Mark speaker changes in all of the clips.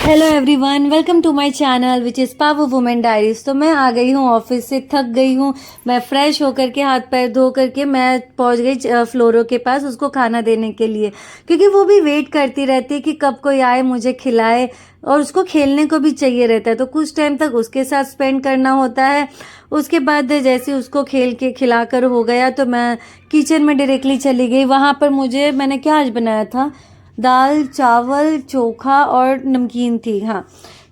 Speaker 1: Hello everyone, welcome to my channel which is power women diaries. तो मैं आ गई हूँ ऑफिस से, थक गई हूँ। मैं फ्रेश होकर के हाथ पैर धो करके मैं पहुँच गई फ्लोरो के पास उसको खाना देने के लिए, क्योंकि वो भी वेट करती रहती है कि कब कोई आए मुझे खिलाए, और उसको खेलने को भी चाहिए रहता है। तो कुछ टाइम तक उसके साथ स्पेंड करना होता है। उसके बाद जैसे उसको खेल के खिलाकर हो गया तो मैं किचन में डायरेक्टली चली गई। वहाँ पर मैंने क्या आज बनाया था, दाल चावल चोखा और नमकीन थी। हाँ,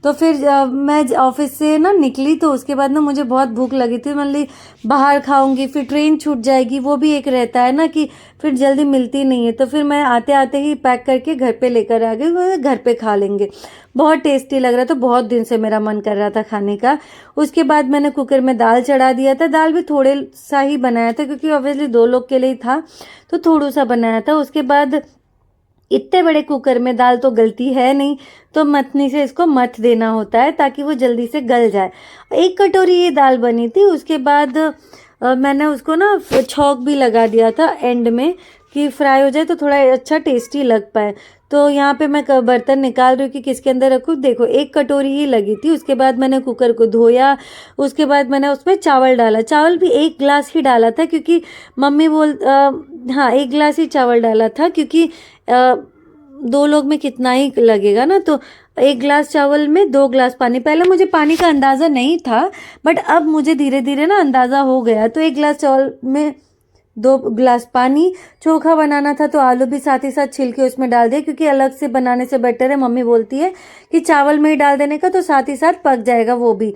Speaker 1: तो फिर मैं ऑफिस से ना निकली तो उसके बाद ना मुझे बहुत भूख लगी थी। मतलब बाहर खाऊंगी फिर ट्रेन छूट जाएगी, वो भी एक रहता है ना कि फिर जल्दी मिलती नहीं है। तो फिर मैं आते आते ही पैक करके घर पे लेकर आ गई, वो घर पे खा लेंगे। बहुत टेस्टी लग रहा था, बहुत दिन से मेरा मन कर रहा था खाने का। उसके बाद मैंने कुकर में दाल चढ़ा दिया था। दाल भी थोड़े सा ही बनाया था क्योंकि ऑब्वियसली 2 लोग के लिए ही था, तो थोड़ा सा बनाया था। उसके बाद इतने बड़े कुकर में दाल तो गलती है नहीं, तो मथनी से इसको मथ देना होता है ताकि वो जल्दी से गल जाए। 1 कटोरी ये दाल बनी थी। उसके बाद मैंने उसको ना छौंक भी लगा दिया था एंड में कि फ्राई हो जाए तो थोड़ा अच्छा टेस्टी लग पाए। तो यहाँ पे मैं बर्तन निकाल रही हूँ कि किसके अंदर रखूँ। देखो 1 कटोरी ही लगी थी। उसके बाद मैंने कुकर को धोया। उसके बाद मैंने उसमें चावल डाला। चावल भी 1 गिलास ही डाला था क्योंकि मम्मी हाँ 1 गिलास ही चावल डाला था क्योंकि 2 लोग में कितना ही लगेगा ना। तो 1 गिलास चावल में 2 गिलास पानी। पहले मुझे पानी का अंदाज़ा नहीं था, बट अब मुझे धीरे धीरे ना अंदाज़ा हो गया। तो 1 गिलास चावल में 2 गिलास पानी। चोखा बनाना था तो आलू भी साथ ही साथ छिल के उसमें डाल दिए, क्योंकि अलग से बनाने से बेटर है, मम्मी बोलती है कि चावल में ही डाल देने का तो साथ ही साथ पक जाएगा वो भी।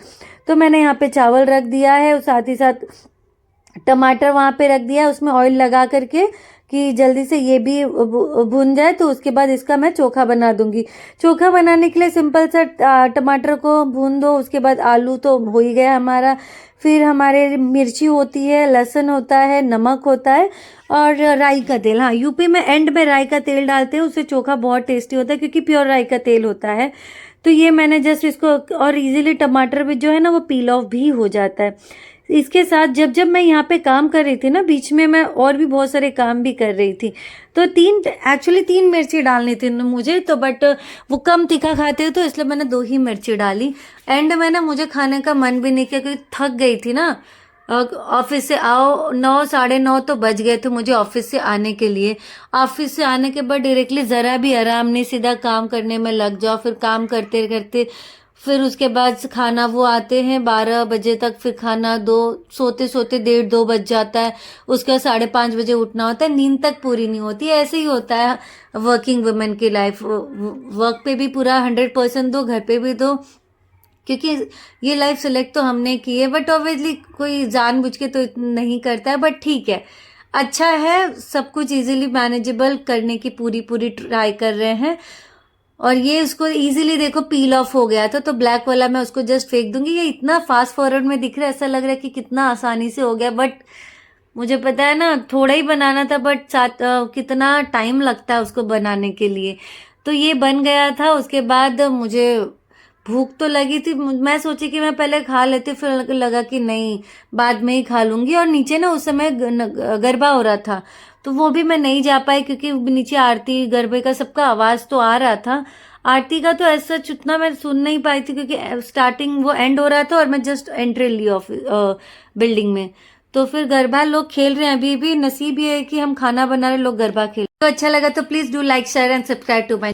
Speaker 1: तो मैंने यहाँ पे चावल रख दिया है और साथ ही साथ टमाटर वहाँ पे रख दिया है उसमें ऑयल लगा करके कि जल्दी से ये भी भुन जाए। तो उसके बाद इसका मैं चोखा बना दूंगी। चोखा बनाने के लिए सिंपल सा टमाटर को भून दो। उसके बाद आलू तो हो ही गया हमारा। फिर हमारे मिर्ची होती है, लहसुन होता है, नमक होता है और राई का तेल। हाँ, यूपी में एंड में राई का तेल डालते हैं, उससे चोखा बहुत टेस्टी होता है क्योंकि प्योर राई का तेल होता है। तो ये मैंने जस्ट इसको, और इजीली टमाटर भी जो है ना वो पील ऑफ भी हो जाता है। इसके साथ जब जब मैं यहाँ पे काम कर रही थी ना, बीच में मैं और भी बहुत सारे काम भी कर रही थी। तो 3 मिर्ची डालनी थी मुझे तो, बट वो कम तीखा खाते हो तो इसलिए मैंने 2 ही मिर्ची डाली। एंड में ना मुझे खाने का मन भी नहीं किया क्योंकि थक गई थी ना। ऑफिस से आओ 9 साढ़े 9 तो बज गए थे मुझे ऑफिस से आने के लिए। ऑफिस से आने के बाद डायरेक्टली ज़रा भी आराम नहीं, सीधा काम करने में लग जाओ। फिर काम करते करते फिर उसके बाद खाना, वो आते हैं 12 बजे तक, फिर खाना, सोते सोते 1:30-2 बज जाता है। उसका 5:30 बजे उठना होता है, नींद तक पूरी नहीं होती। ऐसे ही होता है वर्किंग वुमेन की लाइफ। वर्क पे भी पूरा 100% दो, घर पे भी दो, क्योंकि ये लाइफ सेलेक्ट तो हमने की है। बट ऑब्वियसली कोई जानबूझ के तो नहीं करता है, बट ठीक है, अच्छा है, सब कुछ इजीली मैनेजेबल करने की पूरी पूरी ट्राई कर रहे हैं। और ये उसको इजीली देखो पील ऑफ हो गया था, तो ब्लैक वाला मैं उसको जस्ट फेंक दूंगी। ये इतना फास्ट फॉरवर्ड में दिख रहा है, ऐसा लग रहा है कि कितना आसानी से हो गया, बट मुझे पता है ना थोड़ा ही बनाना था, बट कितना टाइम लगता है उसको बनाने के लिए। तो ये बन गया था। उसके बाद मुझे भूख तो लगी थी, मैं सोची कि मैं पहले खा लेती, फिर लगा कि नहीं बाद में ही खा लूंगी। और नीचे ना उस समय गरबा हो रहा था तो वो भी मैं नहीं जा पाई क्योंकि नीचे आरती गरबे का सबका आवाज तो आ रहा था। आरती का तो ऐसा उतना मैं सुन नहीं पाई थी क्योंकि स्टार्टिंग वो एंड हो रहा था और मैं जस्ट एंट्री ली ऑफिस बिल्डिंग में। तो फिर गरबा लोग खेल रहे हैं। अभी भी नसीब ये है कि हम खाना बना रहे, लोग गरबा खेल। तो अच्छा लगा तो please do like share and subscribe to my